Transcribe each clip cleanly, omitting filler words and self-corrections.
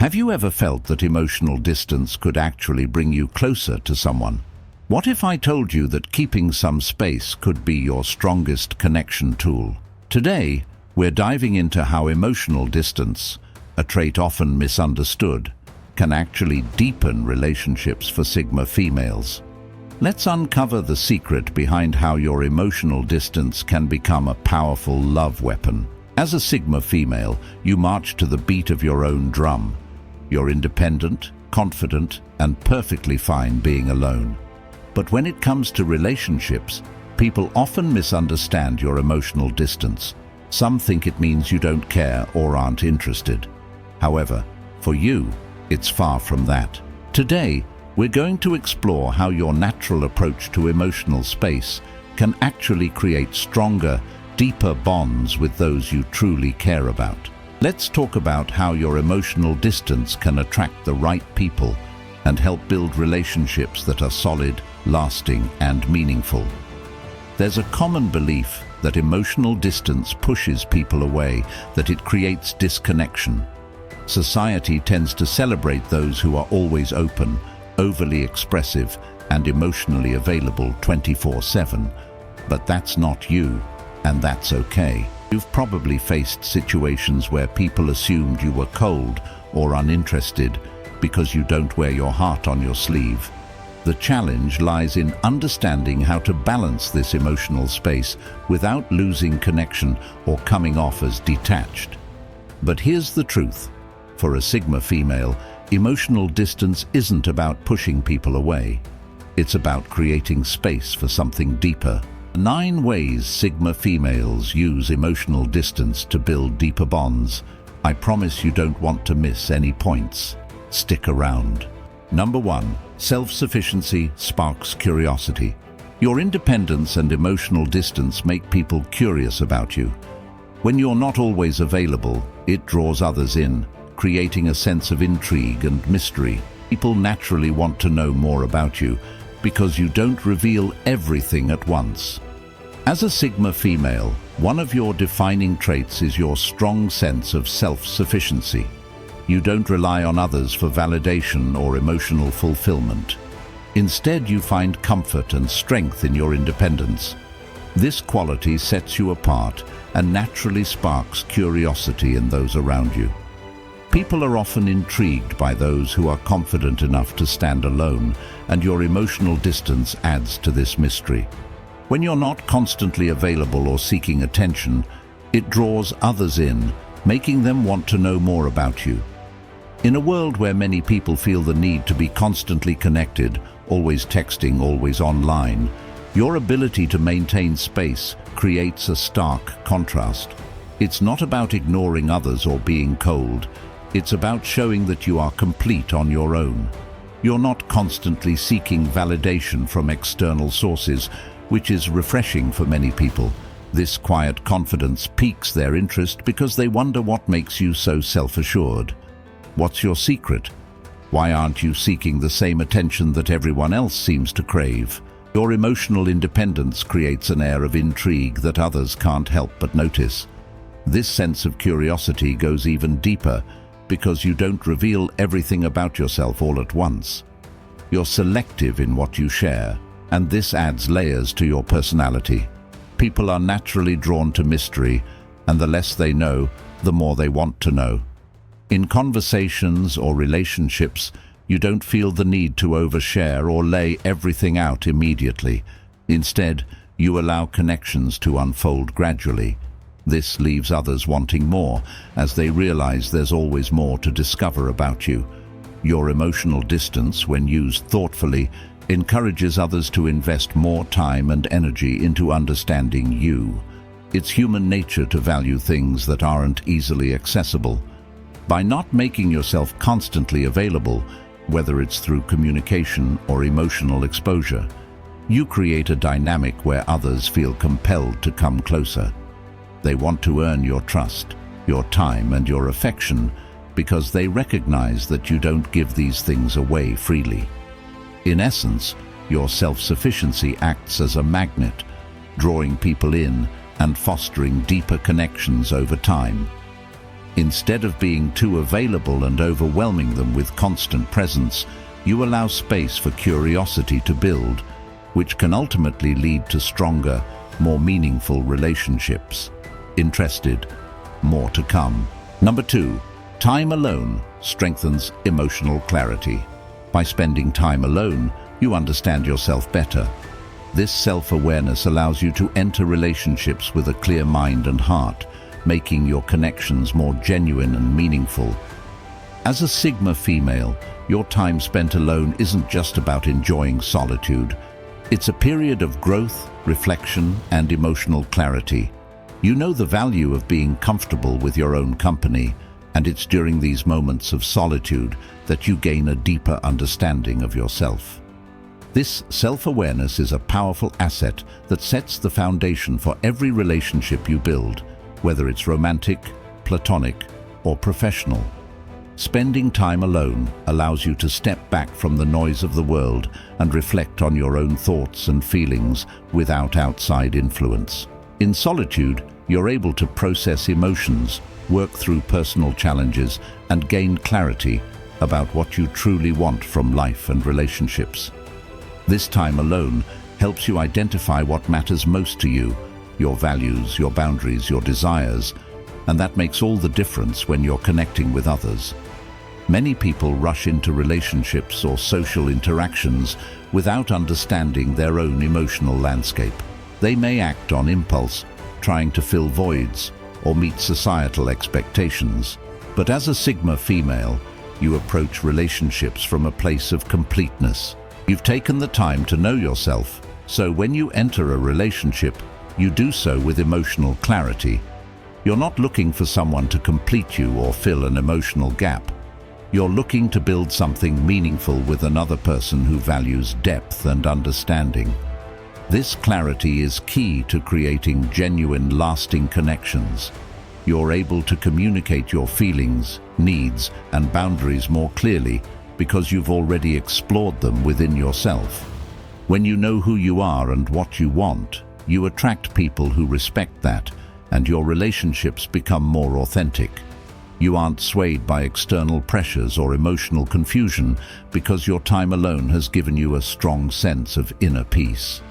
Have you ever felt that emotional distance could actually bring you closer to someone? What if I told you that keeping some space could be your strongest connection tool? Today, we're diving into how emotional distance, a trait often misunderstood, can actually deepen relationships for Sigma females. Let's uncover the secret behind how your emotional distance can become a powerful love weapon. As a Sigma female, you march to the beat of your own drum. You're independent, confident, and perfectly fine being alone. But when it comes to relationships, people often misunderstand your emotional distance. Some think it means you don't care or aren't interested. However, for you, it's far from that. Today, we're going to explore how your natural approach to emotional space can actually create stronger, deeper bonds with those you truly care about. Let's talk about how your emotional distance can attract the right people and help build relationships that are solid, lasting, and meaningful. There's a common belief that emotional distance pushes people away, that it creates disconnection. Society tends to celebrate those who are always open, overly expressive, and emotionally available 24/7. But that's not you, and that's okay. You've probably faced situations where people assumed you were cold or uninterested because you don't wear your heart on your sleeve. The challenge lies in understanding how to balance this emotional space without losing connection or coming off as detached. But here's the truth. For a Sigma female, emotional distance isn't about pushing people away. It's about creating space for something deeper. 9 ways Sigma females use emotional distance to build deeper bonds. I promise you don't want to miss any points. Stick around. Number 1. Self-sufficiency sparks curiosity. Your independence and emotional distance make people curious about you. When you're not always available, it draws others in, creating a sense of intrigue and mystery. People naturally want to know more about you because you don't reveal everything at once. As a Sigma female, one of your defining traits is your strong sense of self-sufficiency. You don't rely on others for validation or emotional fulfillment. Instead, you find comfort and strength in your independence. This quality sets you apart and naturally sparks curiosity in those around you. People are often intrigued by those who are confident enough to stand alone, and your emotional distance adds to this mystery. When you're not constantly available or seeking attention, it draws others in, making them want to know more about you. In a world where many people feel the need to be constantly connected, always texting, always online, your ability to maintain space creates a stark contrast. It's not about ignoring others or being cold. It's about showing that you are complete on your own. You're not constantly seeking validation from external sources, which is refreshing for many people. This quiet confidence piques their interest because they wonder what makes you so self-assured. What's your secret? Why aren't you seeking the same attention that everyone else seems to crave? Your emotional independence creates an air of intrigue that others can't help but notice. This sense of curiosity goes even deeper because you don't reveal everything about yourself all at once. You're selective in what you share, and this adds layers to your personality. People are naturally drawn to mystery, and the less they know, the more they want to know. In conversations or relationships, you don't feel the need to overshare or lay everything out immediately. Instead, you allow connections to unfold gradually. This leaves others wanting more, as they realize there's always more to discover about you. Your emotional distance, when used thoughtfully, encourages others to invest more time and energy into understanding you. It's human nature to value things that aren't easily accessible. By not making yourself constantly available, whether it's through communication or emotional exposure, you create a dynamic where others feel compelled to come closer. They want to earn your trust, your time, and your affection because they recognize that you don't give these things away freely. In essence, your self-sufficiency acts as a magnet, drawing people in and fostering deeper connections over time. Instead of being too available and overwhelming them with constant presence, you allow space for curiosity to build, which can ultimately lead to stronger, more meaningful relationships. Interested? More to come. Number 2, time alone strengthens emotional clarity. By spending time alone, you understand yourself better. This self-awareness allows you to enter relationships with a clear mind and heart, making your connections more genuine and meaningful. As a Sigma female, your time spent alone isn't just about enjoying solitude. It's a period of growth, reflection, and emotional clarity. You know the value of being comfortable with your own company, and it's during these moments of solitude that you gain a deeper understanding of yourself. This self-awareness is a powerful asset that sets the foundation for every relationship you build, whether it's romantic, platonic, or professional. Spending time alone allows you to step back from the noise of the world and reflect on your own thoughts and feelings without outside influence. In solitude, you're able to process emotions, work through personal challenges, and gain clarity about what you truly want from life and relationships. This time alone helps you identify what matters most to you, your values, your boundaries, your desires, and that makes all the difference when you're connecting with others. Many people rush into relationships or social interactions without understanding their own emotional landscape. They may act on impulse, trying to fill voids or meet societal expectations. But as a Sigma female, you approach relationships from a place of completeness. You've taken the time to know yourself, so when you enter a relationship, you do so with emotional clarity. You're not looking for someone to complete you or fill an emotional gap. You're looking to build something meaningful with another person who values depth and understanding. This clarity is key to creating genuine, lasting connections. You're able to communicate your feelings, needs, and boundaries more clearly because you've already explored them within yourself. When you know who you are and what you want, you attract people who respect that, and your relationships become more authentic. You aren't swayed by external pressures or emotional confusion because your time alone has given you a strong sense of inner peace.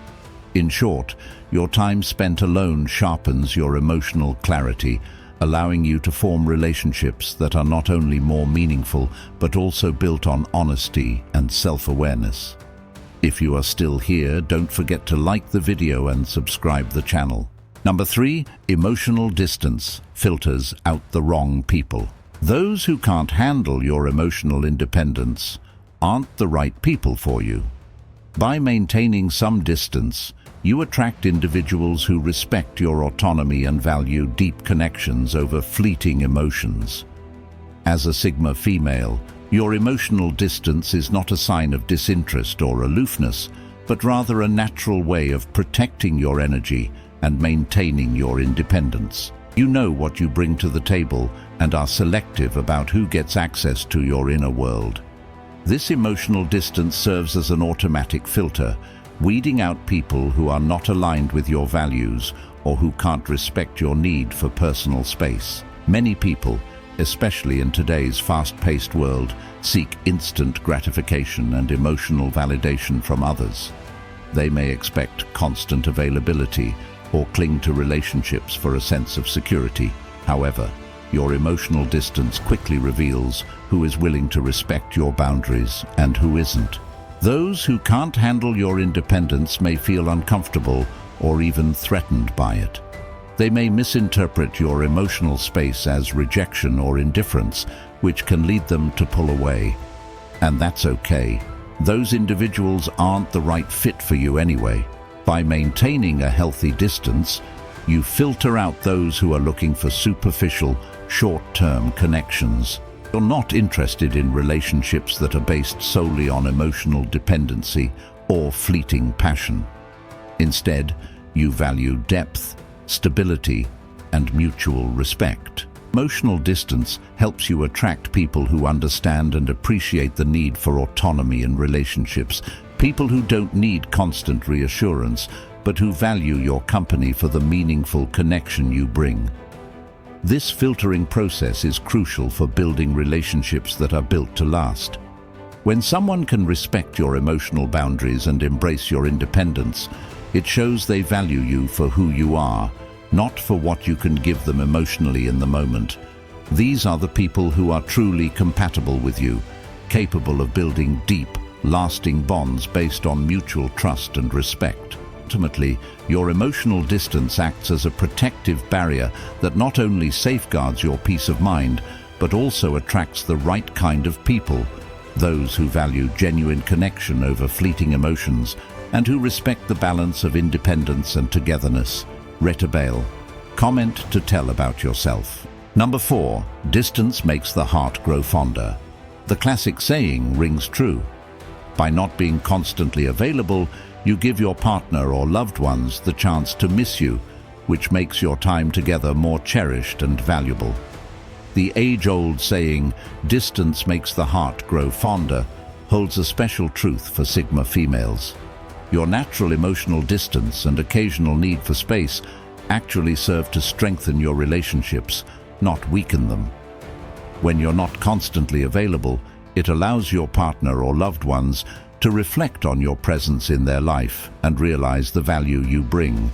In short, your time spent alone sharpens your emotional clarity, allowing you to form relationships that are not only more meaningful but also built on honesty and self-awareness. If you are still here, don't forget to like the video and subscribe the channel. Number 3, emotional distance filters out the wrong people. Those who can't handle your emotional independence aren't the right people for you. By maintaining some distance, you attract individuals who respect your autonomy and value deep connections over fleeting emotions. As a Sigma female, your emotional distance is not a sign of disinterest or aloofness, but rather a natural way of protecting your energy and maintaining your independence. You know what you bring to the table and are selective about who gets access to your inner world. This emotional distance serves as an automatic filter, weeding out people who are not aligned with your values or who can't respect your need for personal space. Many people, especially in today's fast-paced world, seek instant gratification and emotional validation from others. They may expect constant availability or cling to relationships for a sense of security. However, your emotional distance quickly reveals who is willing to respect your boundaries and who isn't. Those who can't handle your independence may feel uncomfortable or even threatened by it. They may misinterpret your emotional space as rejection or indifference, which can lead them to pull away. And that's okay. Those individuals aren't the right fit for you anyway. By maintaining a healthy distance, you filter out those who are looking for superficial, short-term connections. You're not interested in relationships that are based solely on emotional dependency or fleeting passion. Instead, you value depth, stability, and mutual respect. Emotional distance helps you attract people who understand and appreciate the need for autonomy in relationships, people who don't need constant reassurance, but who value your company for the meaningful connection you bring. This filtering process is crucial for building relationships that are built to last. When someone can respect your emotional boundaries and embrace your independence, it shows they value you for who you are, not for what you can give them emotionally in the moment. These are the people who are truly compatible with you, capable of building deep, lasting bonds based on mutual trust and respect. Ultimately, your emotional distance acts as a protective barrier that not only safeguards your peace of mind, but also attracts the right kind of people, those who value genuine connection over fleeting emotions and who respect the balance of independence and togetherness. Retabale, comment to tell about yourself. Number 4, distance makes the heart grow fonder. The classic saying rings true. By not being constantly available, you give your partner or loved ones the chance to miss you, which makes your time together more cherished and valuable. The age-old saying, "Distance makes the heart grow fonder," holds a special truth for Sigma females. Your natural emotional distance and occasional need for space actually serve to strengthen your relationships, not weaken them. When you're not constantly available, it allows your partner or loved ones to reflect on your presence in their life and realize the value you bring.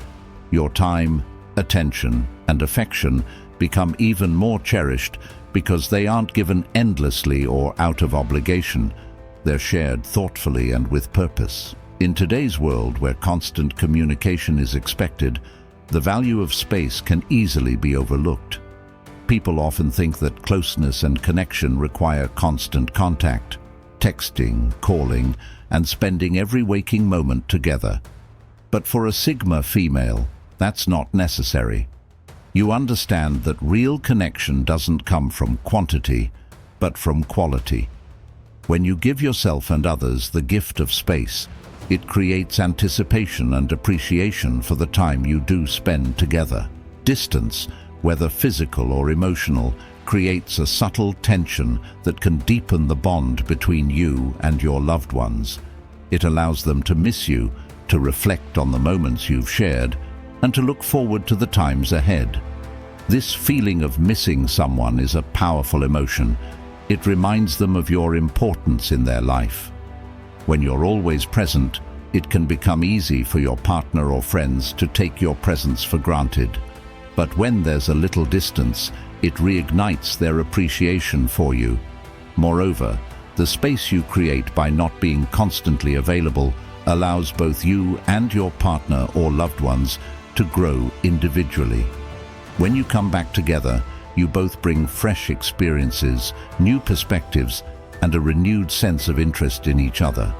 Your time, attention, and affection become even more cherished because they aren't given endlessly or out of obligation. They're shared thoughtfully and with purpose. In today's world where constant communication is expected, the value of space can easily be overlooked. People often think that closeness and connection require constant contact, texting, calling, and spending every waking moment together. But for a Sigma female, that's not necessary. You understand that real connection doesn't come from quantity, but from quality. When you give yourself and others the gift of space, it creates anticipation and appreciation for the time you do spend together. Distance, whether physical or emotional, creates a subtle tension that can deepen the bond between you and your loved ones. It allows them to miss you, to reflect on the moments you've shared, and to look forward to the times ahead. This feeling of missing someone is a powerful emotion. It reminds them of your importance in their life. When you're always present, it can become easy for your partner or friends to take your presence for granted. But when there's a little distance, it reignites their appreciation for you. Moreover, the space you create by not being constantly available allows both you and your partner or loved ones to grow individually. When you come back together, you both bring fresh experiences, new perspectives, and a renewed sense of interest in each other.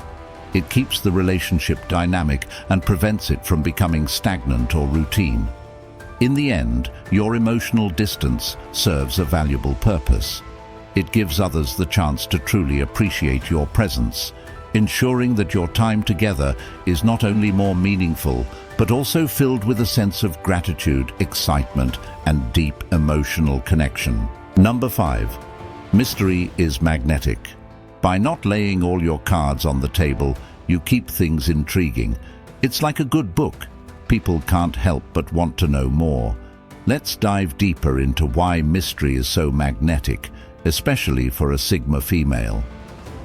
It keeps the relationship dynamic and prevents it from becoming stagnant or routine. In the end, your emotional distance serves a valuable purpose. It gives others the chance to truly appreciate your presence, ensuring that your time together is not only more meaningful, but also filled with a sense of gratitude, excitement, and deep emotional connection. Number 5. Mystery is magnetic. By not laying all your cards on the table, you keep things intriguing. It's like a good book. People can't help but want to know more. Let's dive deeper into why mystery is so magnetic, especially for a Sigma female.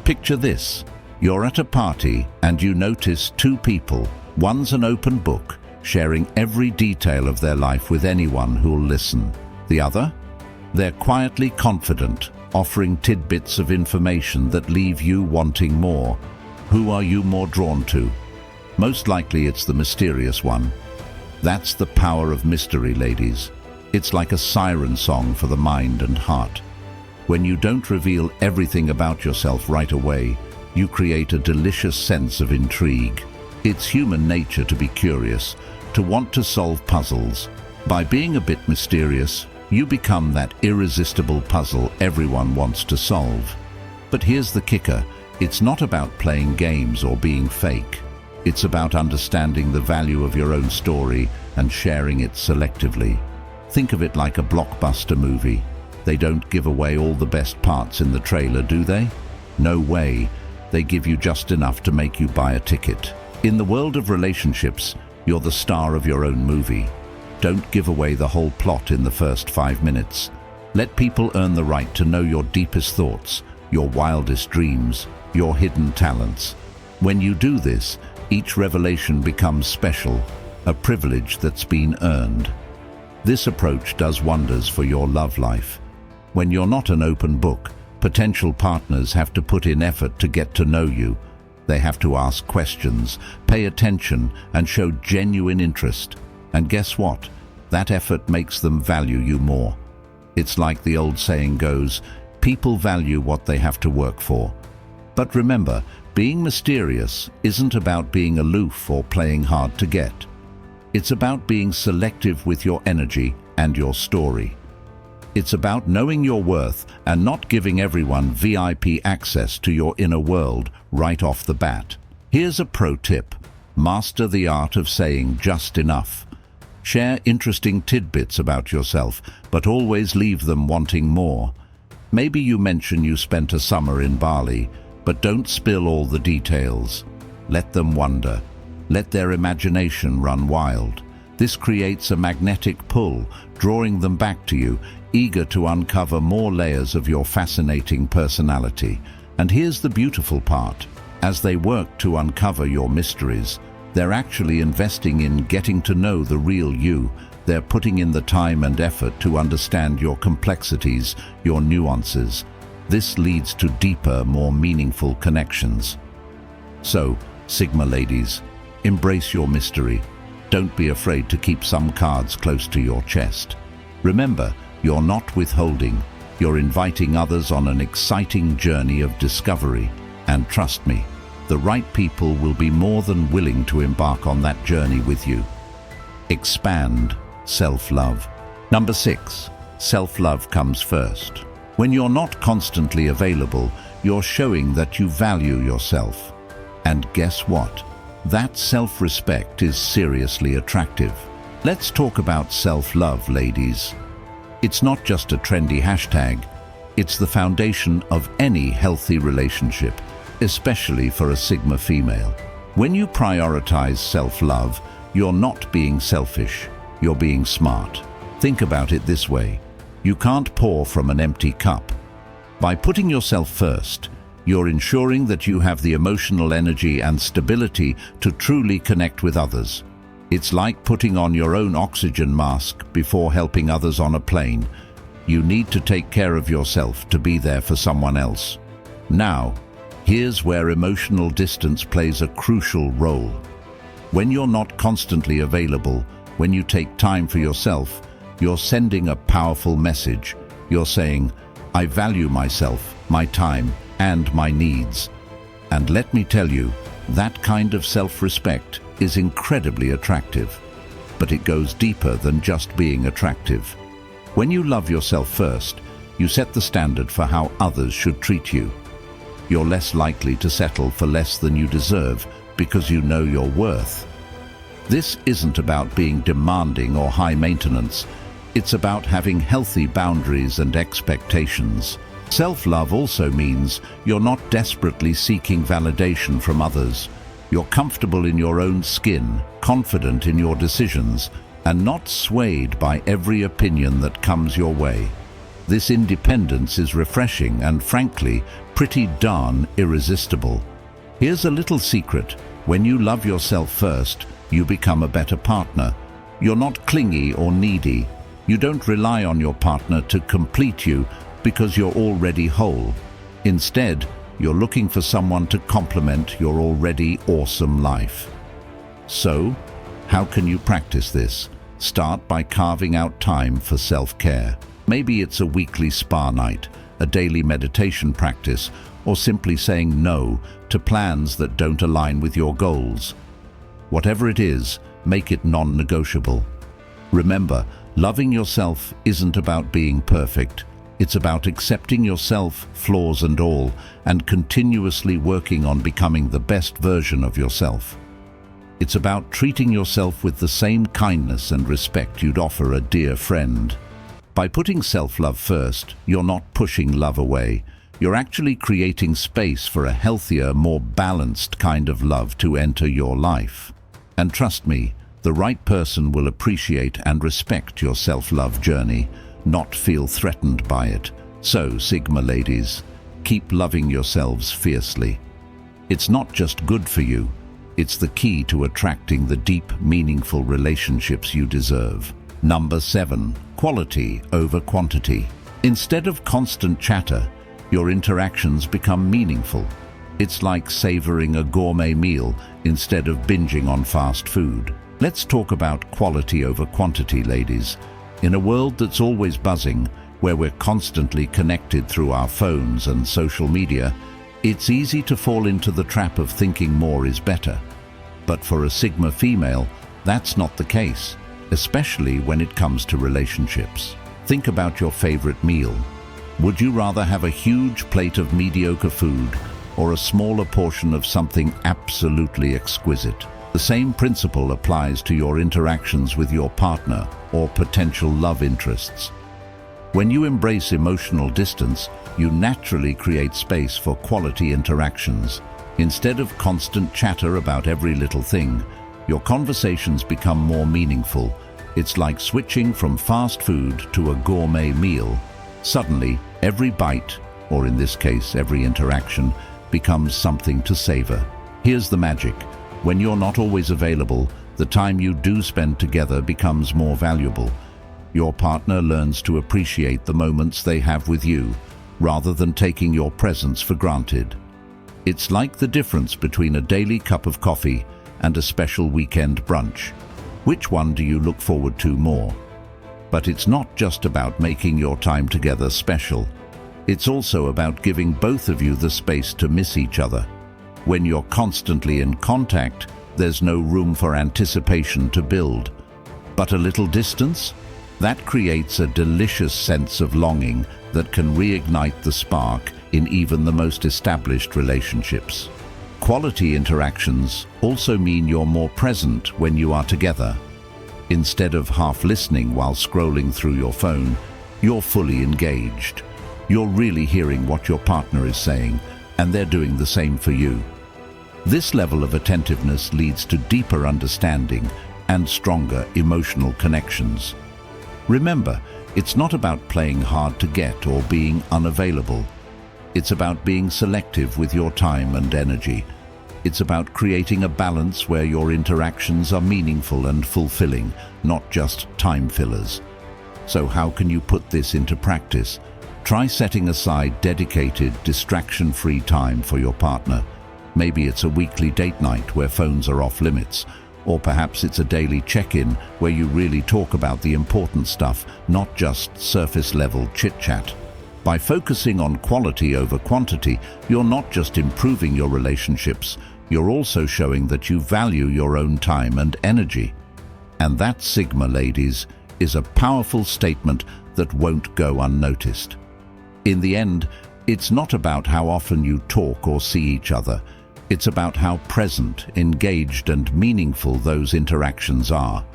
Picture this. You're at a party and you notice two people. One's an open book, sharing every detail of their life with anyone who'll listen. The other? They're quietly confident, offering tidbits of information that leave you wanting more. Who are you more drawn to? Most likely it's the mysterious one. That's the power of mystery, ladies. It's like a siren song for the mind and heart. When you don't reveal everything about yourself right away, you create a delicious sense of intrigue. It's human nature to be curious, to want to solve puzzles. By being a bit mysterious, you become that irresistible puzzle everyone wants to solve. But here's the kicker. It's not about playing games or being fake. It's about understanding the value of your own story and sharing it selectively. Think of it like a blockbuster movie. They don't give away all the best parts in the trailer, do they? No way. They give you just enough to make you buy a ticket. In the world of relationships, you're the star of your own movie. Don't give away the whole plot in the first 5 minutes. Let people earn the right to know your deepest thoughts, your wildest dreams, your hidden talents. When you do this, each revelation becomes special, a privilege that's been earned. This approach does wonders for your love life. When you're not an open book, potential partners have to put in effort to get to know you. They have to ask questions, pay attention, and show genuine interest. And guess what? That effort makes them value you more. It's like the old saying goes, people value what they have to work for. But remember, being mysterious isn't about being aloof or playing hard to get. It's about being selective with your energy and your story. It's about knowing your worth and not giving everyone VIP access to your inner world right off the bat. Here's a pro tip. Master the art of saying just enough. Share interesting tidbits about yourself, but always leave them wanting more. Maybe you mention you spent a summer in Bali, but don't spill all the details. Let them wonder. Let their imagination run wild. This creates a magnetic pull, drawing them back to you, eager to uncover more layers of your fascinating personality. And here's the beautiful part. As they work to uncover your mysteries, they're actually investing in getting to know the real you. They're putting in the time and effort to understand your complexities, your nuances. This leads to deeper, more meaningful connections. So, Sigma ladies, embrace your mystery. Don't be afraid to keep some cards close to your chest. Remember, you're not withholding. You're inviting others on an exciting journey of discovery. And trust me, the right people will be more than willing to embark on that journey with you. Expand self-love. Number 6, self-love comes first. When you're not constantly available, you're showing that you value yourself. And guess what? That self-respect is seriously attractive. Let's talk about self-love, ladies. It's not just a trendy hashtag. It's the foundation of any healthy relationship, especially for a Sigma female. When you prioritize self-love, you're not being selfish, you're being smart. Think about it this way. You can't pour from an empty cup. By putting yourself first, you're ensuring that you have the emotional energy and stability to truly connect with others. It's like putting on your own oxygen mask before helping others on a plane. You need to take care of yourself to be there for someone else. Now, here's where emotional distance plays a crucial role. When you're not constantly available, when you take time for yourself, you're sending a powerful message. You're saying, I value myself, my time, and my needs. And let me tell you, that kind of self-respect is incredibly attractive. But it goes deeper than just being attractive. When you love yourself first, you set the standard for how others should treat you. You're less likely to settle for less than you deserve because you know your worth. This isn't about being demanding or high maintenance. It's about having healthy boundaries and expectations. Self-love also means you're not desperately seeking validation from others. You're comfortable in your own skin, confident in your decisions, and not swayed by every opinion that comes your way. This independence is refreshing and, frankly, pretty darn irresistible. Here's a little secret. When you love yourself first, you become a better partner. You're not clingy or needy. You don't rely on your partner to complete you because you're already whole. Instead, you're looking for someone to complement your already awesome life. So, how can you practice this? Start by carving out time for self-care. Maybe it's a weekly spa night, a daily meditation practice, or simply saying no to plans that don't align with your goals. Whatever it is, make it non-negotiable. Remember, loving yourself isn't about being perfect. It's about accepting yourself, flaws and all, and continuously working on becoming the best version of yourself. It's about treating yourself with the same kindness and respect you'd offer a dear friend. By putting self-love first, you're not pushing love away. You're actually creating space for a healthier, more balanced kind of love to enter your life. And trust me, The right person will appreciate and respect your self-love journey, not feel threatened by it. So, Sigma ladies, keep loving yourselves fiercely. It's not just good for you, it's the key to attracting the deep, meaningful relationships you deserve. Number 7. Quality over quantity. Instead of constant chatter, your interactions become meaningful. It's like savoring a gourmet meal instead of binging on fast food. Let's talk about quality over quantity, ladies. In a world that's always buzzing, where we're constantly connected through our phones and social media, it's easy to fall into the trap of thinking more is better. But for a Sigma female, that's not the case, especially when it comes to relationships. Think about your favorite meal. Would you rather have a huge plate of mediocre food or a smaller portion of something absolutely exquisite? The same principle applies to your interactions with your partner or potential love interests. When you embrace emotional distance, you naturally create space for quality interactions. Instead of constant chatter about every little thing, your conversations become more meaningful. It's like switching from fast food to a gourmet meal. Suddenly, every bite, or in this case, every interaction, becomes something to savor. Here's the magic. When you're not always available, the time you do spend together becomes more valuable. Your partner learns to appreciate the moments they have with you, rather than taking your presence for granted. It's like the difference between a daily cup of coffee and a special weekend brunch. Which one do you look forward to more? But it's not just about making your time together special. It's also about giving both of you the space to miss each other. When you're constantly in contact, there's no room for anticipation to build. But a little distance? That creates a delicious sense of longing that can reignite the spark in even the most established relationships. Quality interactions also mean you're more present when you are together. Instead of half listening while scrolling through your phone, you're fully engaged. You're really hearing what your partner is saying, and they're doing the same for you. This level of attentiveness leads to deeper understanding and stronger emotional connections. Remember, it's not about playing hard to get or being unavailable. It's about being selective with your time and energy. It's about creating a balance where your interactions are meaningful and fulfilling, not just time fillers. So how can you put this into practice? Try setting aside dedicated, distraction-free time for your partner. Maybe it's a weekly date night where phones are off limits, or perhaps it's a daily check-in where you really talk about the important stuff, not just surface-level chit-chat. By focusing on quality over quantity, you're not just improving your relationships, you're also showing that you value your own time and energy. And that, Sigma ladies, is a powerful statement that won't go unnoticed. In the end, it's not about how often you talk or see each other. It's about how present, engaged, and meaningful those interactions are.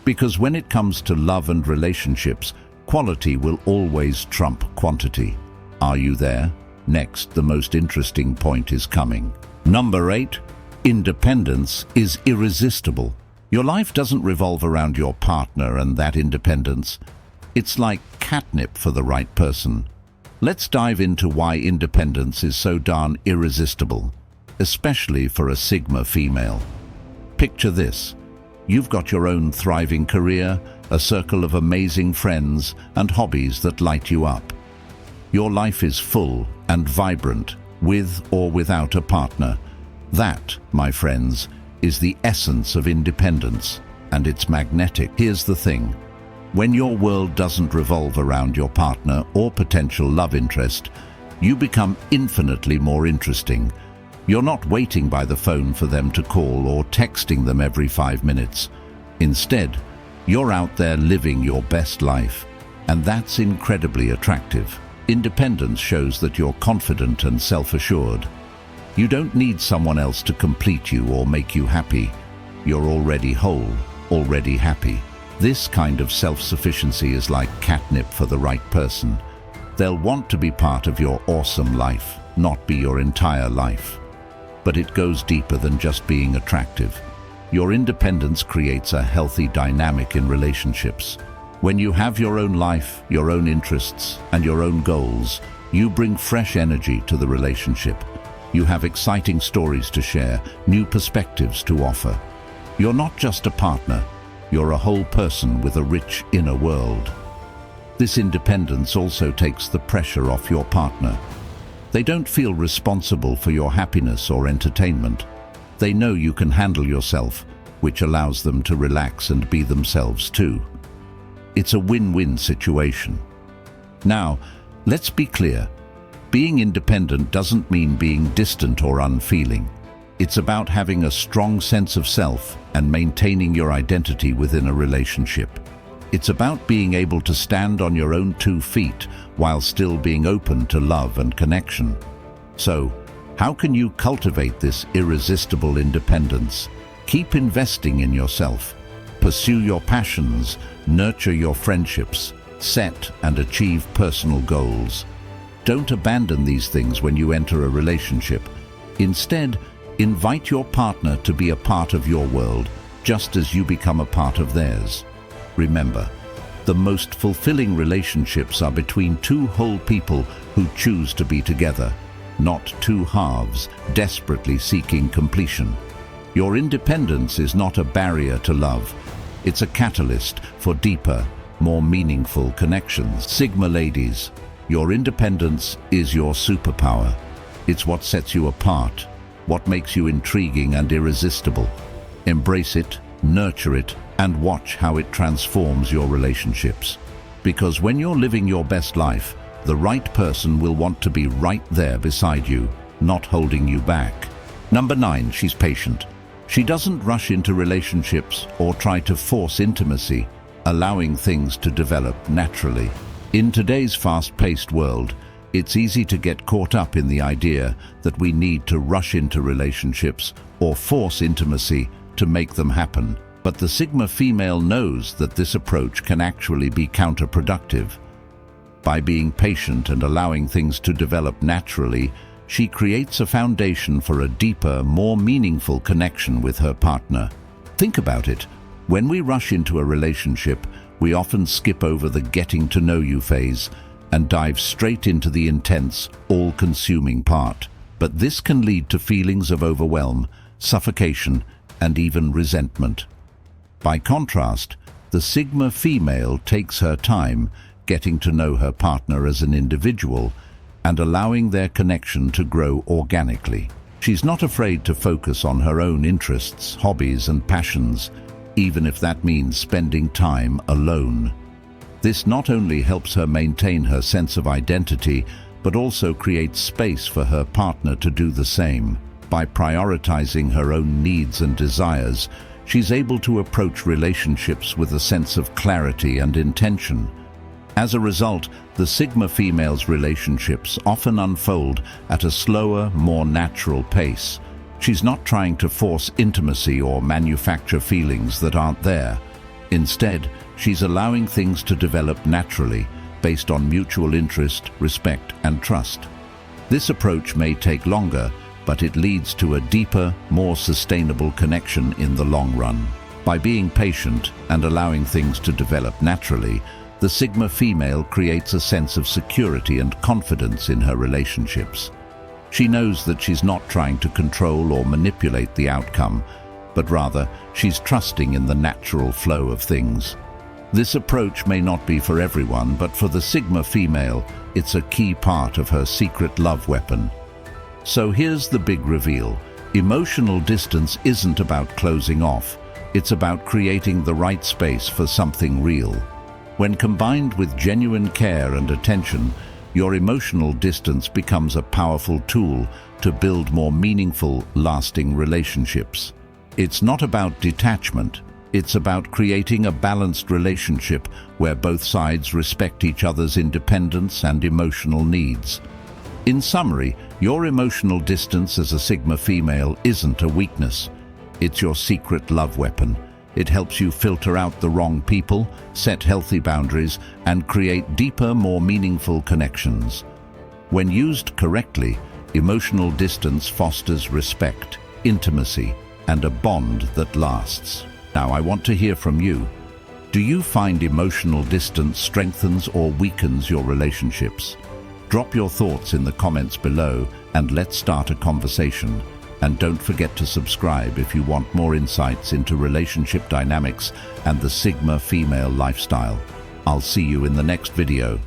Because when it comes to love and relationships, quality will always trump quantity. Are you there? Next, the most interesting point is coming. Number 8, independence is irresistible. Your life doesn't revolve around your partner and that independence. It's like catnip for the right person. Let's dive into why independence is so darn irresistible, especially for a Sigma female. Picture this. You've got your own thriving career, a circle of amazing friends, and hobbies that light you up. Your life is full and vibrant, with or without a partner. That, my friends, is the essence of independence, and it's magnetic. Here's the thing. When your world doesn't revolve around your partner or potential love interest, you become infinitely more interesting. You're not waiting by the phone for them to call or texting them every 5 minutes. Instead, you're out there living your best life, and that's incredibly attractive. Independence shows that you're confident and self-assured. You don't need someone else to complete you or make you happy. You're already whole, already happy. This kind of self-sufficiency is like catnip for the right person. They'll want to be part of your awesome life, not be your entire life. But it goes deeper than just being attractive. Your independence creates a healthy dynamic in relationships. When you have your own life, your own interests, and your own goals, you bring fresh energy to the relationship. You have exciting stories to share, new perspectives to offer. You're not just a partner, you're a whole person with a rich inner world. This independence also takes the pressure off your partner. They don't feel responsible for your happiness or entertainment. They know you can handle yourself, which allows them to relax and be themselves too. It's a win-win situation. Now, let's be clear. Being independent doesn't mean being distant or unfeeling. It's about having a strong sense of self and maintaining your identity within a relationship. It's about being able to stand on your own 2 feet while still being open to love and connection. So, how can you cultivate this irresistible independence? Keep investing in yourself. Pursue your passions, nurture your friendships, set and achieve personal goals. Don't abandon these things when you enter a relationship. Instead, invite your partner to be a part of your world, just as you become a part of theirs. Remember, the most fulfilling relationships are between 2 whole people who choose to be together, not 2 halves desperately seeking completion. Your independence is not a barrier to love. It's a catalyst for deeper, more meaningful connections. Sigma ladies, your independence is your superpower. It's what sets you apart, what makes you intriguing and irresistible. Embrace it, nurture it, and watch how it transforms your relationships. Because when you're living your best life, the right person will want to be right there beside you, not holding you back. Number 9, she's patient. She doesn't rush into relationships or try to force intimacy, allowing things to develop naturally. In today's fast-paced world, it's easy to get caught up in the idea that we need to rush into relationships or force intimacy to make them happen. But the Sigma female knows that this approach can actually be counterproductive. By being patient and allowing things to develop naturally, she creates a foundation for a deeper, more meaningful connection with her partner. Think about it. When we rush into a relationship, we often skip over the getting to know you phase and dive straight into the intense, all-consuming part. But this can lead to feelings of overwhelm, suffocation, and even resentment. By contrast, the Sigma female takes her time getting to know her partner as an individual and allowing their connection to grow organically. She's not afraid to focus on her own interests, hobbies, and passions, even if that means spending time alone. This not only helps her maintain her sense of identity, but also creates space for her partner to do the same. By prioritizing her own needs and desires, she's able to approach relationships with a sense of clarity and intention. As a result, the Sigma female's relationships often unfold at a slower, more natural pace. She's not trying to force intimacy or manufacture feelings that aren't there. Instead, she's allowing things to develop naturally, based on mutual interest, respect, and trust. This approach may take longer, but it leads to a deeper, more sustainable connection in the long run. By being patient and allowing things to develop naturally, the Sigma female creates a sense of security and confidence in her relationships. She knows that she's not trying to control or manipulate the outcome, but rather she's trusting in the natural flow of things. This approach may not be for everyone, but for the Sigma female, it's a key part of her secret love weapon. So here's the big reveal. Emotional distance isn't about closing off. It's about creating the right space for something real. When combined with genuine care and attention, your emotional distance becomes a powerful tool to build more meaningful, lasting relationships. It's not about detachment. It's about creating a balanced relationship where both sides respect each other's independence and emotional needs. In summary, your emotional distance as a Sigma female isn't a weakness. It's your secret love weapon. It helps you filter out the wrong people, set healthy boundaries, and create deeper, more meaningful connections. When used correctly, emotional distance fosters respect, intimacy, and a bond that lasts. Now, I want to hear from you. Do you find emotional distance strengthens or weakens your relationships? Drop your thoughts in the comments below and let's start a conversation. And don't forget to subscribe if you want more insights into relationship dynamics and the Sigma female lifestyle. I'll see you in the next video.